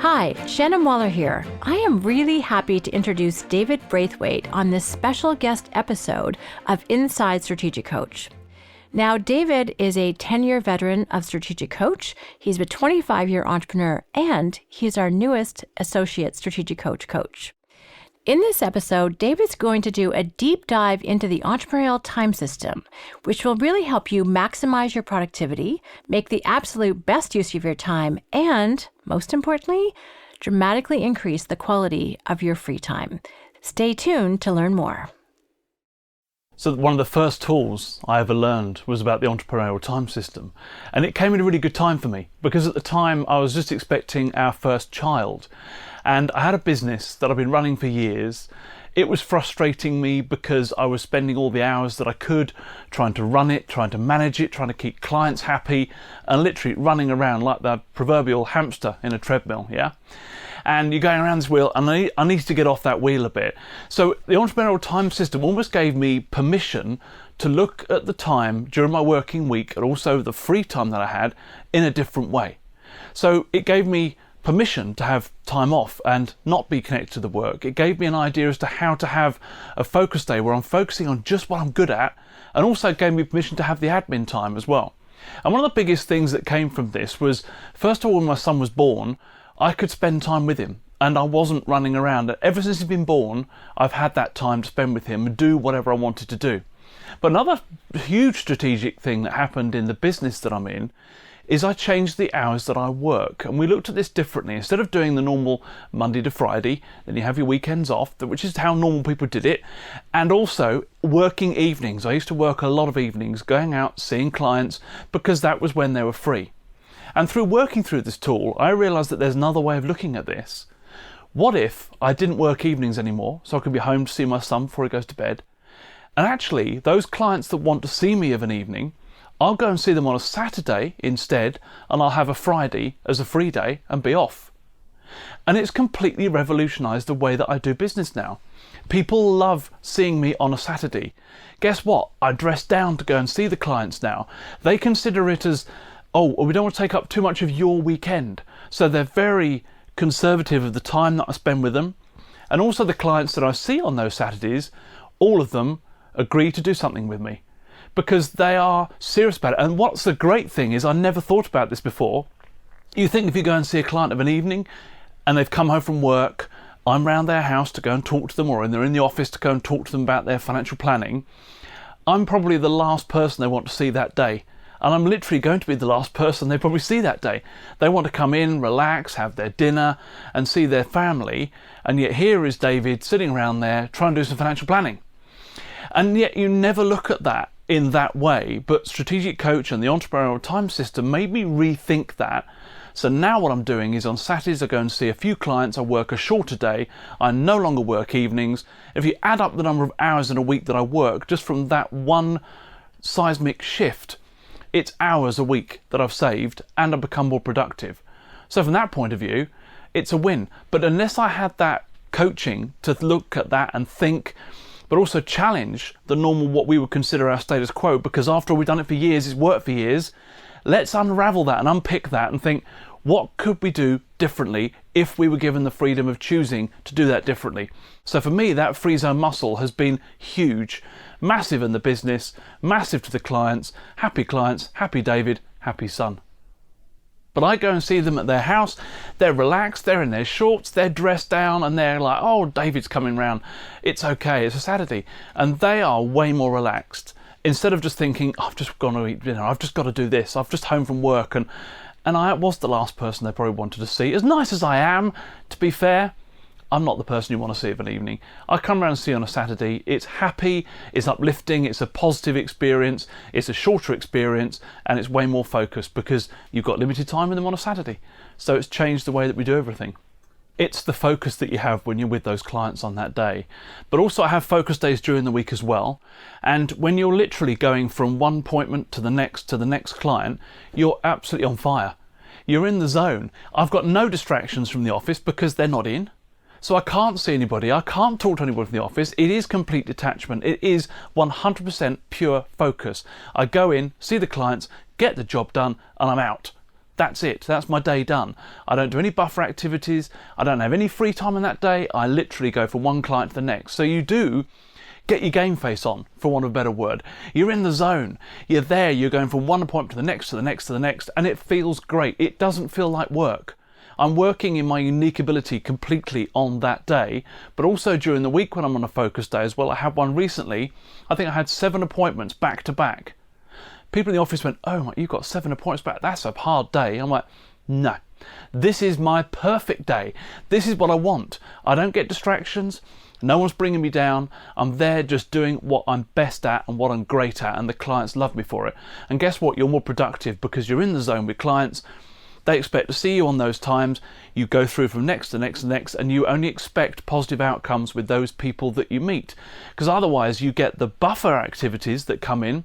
Hi, Shannon Waller here. I am really happy to introduce David Braithwaite on this special guest episode of Inside Strategic Coach. Now, David is a 10-year veteran of Strategic Coach. He's a 25-year entrepreneur, and he's our newest associate Strategic Coach. In this episode, David's going to do a deep dive into the Entrepreneurial Time System, which will really help you maximize your productivity, make the absolute best use of your time, and, most importantly, dramatically increase the quality of your free time. Stay tuned to learn more. So one of the first tools I ever learned was about the Entrepreneurial Time System. And it came at a really good time for me because at the time I was just expecting our first child. And I had a business that I've been running for years. It was frustrating me because I was spending all the hours that I could trying to run it, trying to manage it, trying to keep clients happy, and literally running around like the proverbial hamster in a treadmill, yeah? And you're going around this wheel, and I need to get off that wheel a bit. So the Entrepreneurial Time System almost gave me permission to look at the time during my working week and also the free time that I had in a different way. So it gave me permission to have time off and not be connected to the work. It gave me an idea as to how to have a focus day where I'm focusing on just what I'm good at, and also gave me permission to have the admin time as well. And one of the biggest things that came from this was, first of all, when my son was born, I could spend time with him and I wasn't running around. Ever since he's been born, I've had that time to spend with him and do whatever I wanted to do. But another huge strategic thing that happened in the business that I'm in is I changed the hours that I work, and we looked at this differently. Instead of doing the normal Monday to Friday, then you have your weekends off, which is how normal people did it, and also working evenings. I used to work a lot of evenings, going out, seeing clients, because that was when they were free. And through working through this tool, I realized that there's another way of looking at this. What if I didn't work evenings anymore, so I could be home to see my son before he goes to bed? And actually, those clients that want to see me of an evening, I'll go and see them on a Saturday instead, and I'll have a Friday as a free day and be off. And it's completely revolutionized the way that I do business now. People love seeing me on a Saturday. Guess what? I dress down to go and see the clients now. They consider it as, oh, we don't want to take up too much of your weekend. So they're very conservative of the time that I spend with them. And also the clients that I see on those Saturdays, all of them agree to do something with me because they are serious about it. And what's the great thing is I never thought about this before. You think if you go and see a client of an evening and they've come home from work, I'm round their house to go and talk to them, or they're in the office to go and talk to them about their financial planning, I'm probably the last person they want to see that day. And I'm literally going to be the last person they probably see that day. They want to come in, relax, have their dinner and see their family. And yet here is David sitting around there trying to do some financial planning. And yet you never look at that in that way. But Strategic Coach and the Entrepreneurial Time System made me rethink that. So now what I'm doing is on Saturdays I go and see a few clients, I work a shorter day, I no longer work evenings. If you add up the number of hours in a week that I work just from that one seismic shift, it's hours a week that I've saved and I've become more productive. So from that point of view, it's a win. But unless I had that coaching to look at that and think, but also challenge the normal, what we would consider our status quo, because after all, we've done it for years, it's worked for years, let's unravel that and unpick that and think, what could we do differently if we were given the freedom of choosing to do that differently? So for me, that free zone muscle has been huge, massive in the business, massive to the clients, happy David, happy son. But I go and see them at their house, they're relaxed, they're in their shorts, they're dressed down, and they're like, oh, David's coming round, it's okay, it's a Saturday. And they are way more relaxed. Instead of just thinking, I've just gone to eat dinner, I've just got to do this, I've just home from work, and I was the last person they probably wanted to see. As nice as I am, to be fair, I'm not the person you want to see of an evening. I come around and see on a Saturday, it's happy, it's uplifting, it's a positive experience, it's a shorter experience, and it's way more focused because you've got limited time with them on a Saturday. So it's changed the way that we do everything. It's the focus that you have when you're with those clients on that day. But also I have focus days during the week as well. And when you're literally going from one appointment to the next client, you're absolutely on fire. You're in the zone. I've got no distractions from the office because they're not in. So I can't see anybody, I can't talk to anybody from the office. It is complete detachment. It is 100% pure focus. I go in, see the clients, get the job done, and I'm out. That's it. That's my day done. I don't do any buffer activities. I don't have any free time on that day. I literally go from one client to the next. So you do get your game face on, for want of a better word. You're in the zone. You're there. You're going from one appointment to the next, to the next, to the next, and it feels great. It doesn't feel like work. I'm working in my unique ability completely on that day, but also during the week when I'm on a focus day as well. I had one recently. I think I had 7 appointments back to back. People in the office went, "Oh, you've got 7 appointments back. That's a hard day." I'm like, no, this is my perfect day. This is what I want. I don't get distractions. No one's bringing me down. I'm there just doing what I'm best at and what I'm great at, and the clients love me for it. And guess what? You're more productive because you're in the zone with clients. They expect to see you on those times. You go through from next to next to next, and you only expect positive outcomes with those people that you meet. Because otherwise you get the buffer activities that come in.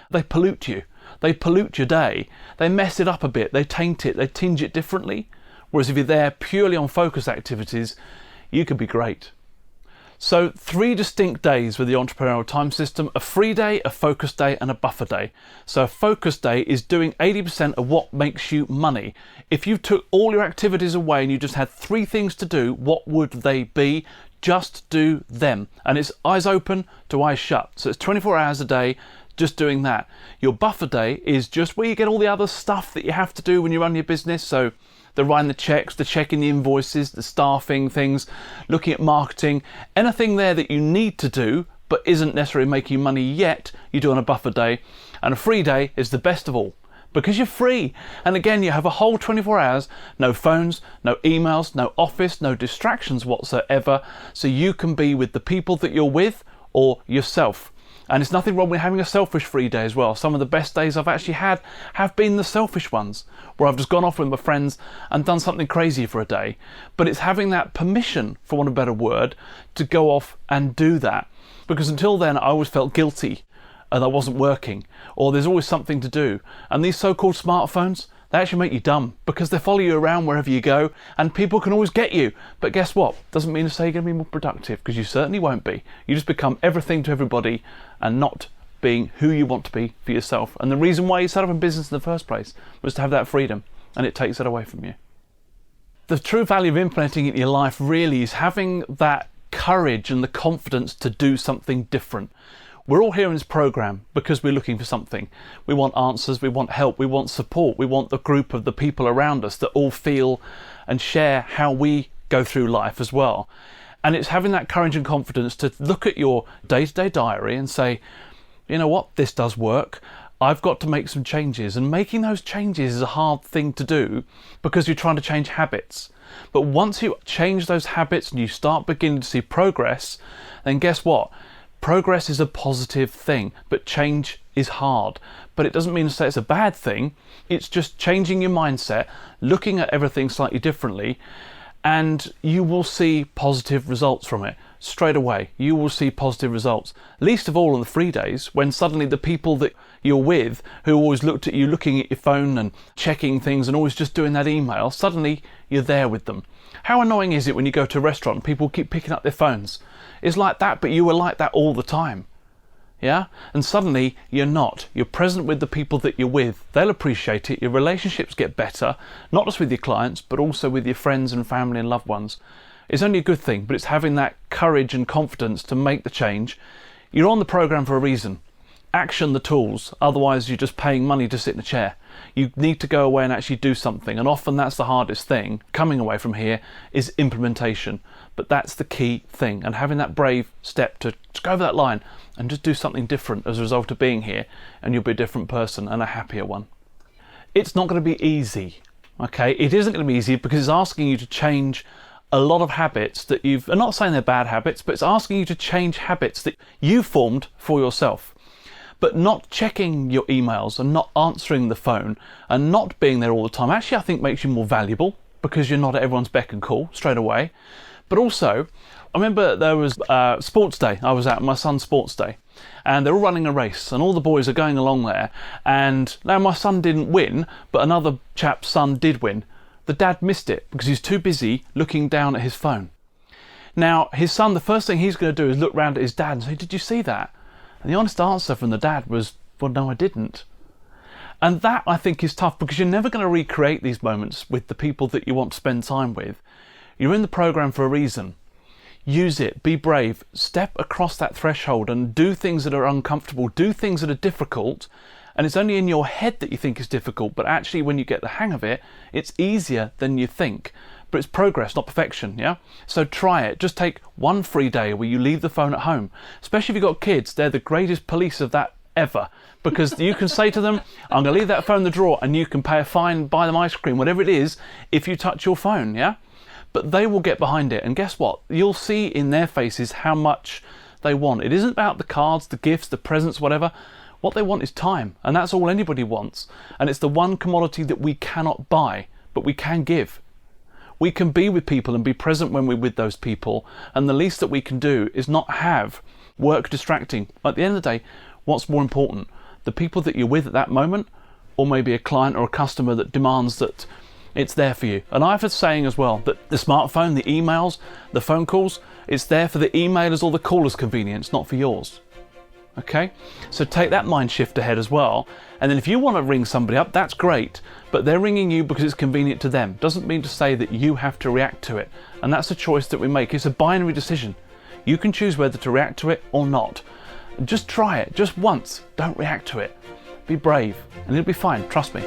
They pollute you. They pollute your day. They mess it up a bit. They taint it. They tinge it differently. Whereas if you're there purely on focus activities, you can be great. So 3 distinct days with the Entrepreneurial Time System: a free day, a focus day, and a buffer day. So a focus day is doing 80% of what makes you money. If you took all your activities away and you just had 3 things to do, what would they be? Just do them. And it's eyes open to eyes shut. So it's 24 hours a day just doing that. Your buffer day is just where you get all the other stuff that you have to do when you run your business. So the writing the checks, the checking the invoices, the staffing things, looking at marketing, anything there that you need to do but isn't necessarily making money yet, you do on a buffer day. And a free day is the best of all because you're free. And again, you have a whole 24 hours, no phones, no emails, no office, no distractions whatsoever. So you can be with the people that you're with or yourself. And it's nothing wrong with having a selfish free day as well. Some of the best days I've actually had have been the selfish ones, where I've just gone off with my friends and done something crazy for a day. But it's having that permission, for want of a better word, to go off and do that. Because until then, I always felt guilty and I wasn't working, or there's always something to do. And these so-called smartphones, they actually make you dumb because they follow you around wherever you go and people can always get you. But guess what? Doesn't mean to say you're going to be more productive, because you certainly won't be. You just become everything to everybody and not being who you want to be for yourself. And the reason why you set up a business in the first place was to have that freedom, and it takes it away from you. The true value of implementing it in your life really is having that courage and the confidence to do something different. We're all here in this program because we're looking for something. We want answers, we want help, we want support, we want the group of the people around us that all feel and share how we go through life as well. And it's having that courage and confidence to look at your day-to-day diary and say, you know what, this does work. I've got to make some changes. And making those changes is a hard thing to do because you're trying to change habits. But once you change those habits and you start beginning to see progress, then guess what? Progress is a positive thing, but change is hard. But it doesn't mean to say it's a bad thing. It's just changing your mindset, looking at everything slightly differently, and you will see positive results from it. Straight away, you will see positive results. Least of all on the free days, when suddenly the people that you're with, who always looked at you looking at your phone and checking things and always just doing that email, suddenly you're there with them. How annoying is it when you go to a restaurant and people keep picking up their phones? It's like that, but you were like that all the time. Yeah? And suddenly you're not. You're present with the people that you're with. They'll appreciate it. Your relationships get better, not just with your clients, but also with your friends and family and loved ones. It's only a good thing, but it's having that courage and confidence to make the change. You're on the program for a reason. Action the tools, otherwise you're just paying money to sit in a chair. You need to go away and actually do something, and often that's the hardest thing. Coming away from here is implementation, but that's the key thing, and having that brave step to go over that line and just do something different as a result of being here, and you'll be a different person and a happier one. It's not going to be easy, okay? It isn't going to be easy because it's asking you to change a lot of habits that I'm not saying they're bad habits, but it's asking you to change habits that you formed for yourself. But not checking your emails and not answering the phone and not being there all the time, actually I think makes you more valuable because you're not at everyone's beck and call straight away. But also, I remember there was sports day. I was at my son's sports day and they're all running a race and all the boys are going along there, and now my son didn't win, but another chap's son did win. The dad missed it because he's too busy looking down at his phone. Now his son, the first thing he's going to do is look round at his dad and say, "Did you see that?" And the honest answer from the dad was, "Well, no, I didn't." And that, I think, is tough because you're never going to recreate these moments with the people that you want to spend time with. You're in the program for a reason. Use it, be brave, step across that threshold and do things that are uncomfortable, do things that are difficult. And it's only in your head that you think is difficult, but actually when you get the hang of it, it's easier than you think. But it's progress, not perfection, yeah? So try it. Just take one free day where you leave the phone at home. Especially if you've got kids, they're the greatest police of that ever. Because you can say to them, I'm going to leave that phone in the drawer, and you can pay a fine, buy them ice cream, whatever it is, if you touch your phone, yeah? But they will get behind it, and guess what? You'll see in their faces how much they want. It isn't about the cards, the gifts, the presents, whatever. What they want is time, and that's all anybody wants. And it's the one commodity that we cannot buy, but we can give. We can be with people and be present when we're with those people, and the least that we can do is not have work distracting. At the end of the day, what's more important? The people that you're with at that moment, or maybe a client or a customer that demands that it's there for you. And I've heard saying as well that the smartphone, the emails, the phone calls, it's there for the emailers or the caller's convenience, not for yours. Okay? So take that mind shift ahead as well. And then if you want to ring somebody up, that's great, but they're ringing you because it's convenient to them. Doesn't mean to say that you have to react to it. And that's a choice that we make. It's a binary decision. You can choose whether to react to it or not. Just try it, just once. Don't react to it. Be brave, and it'll be fine, trust me.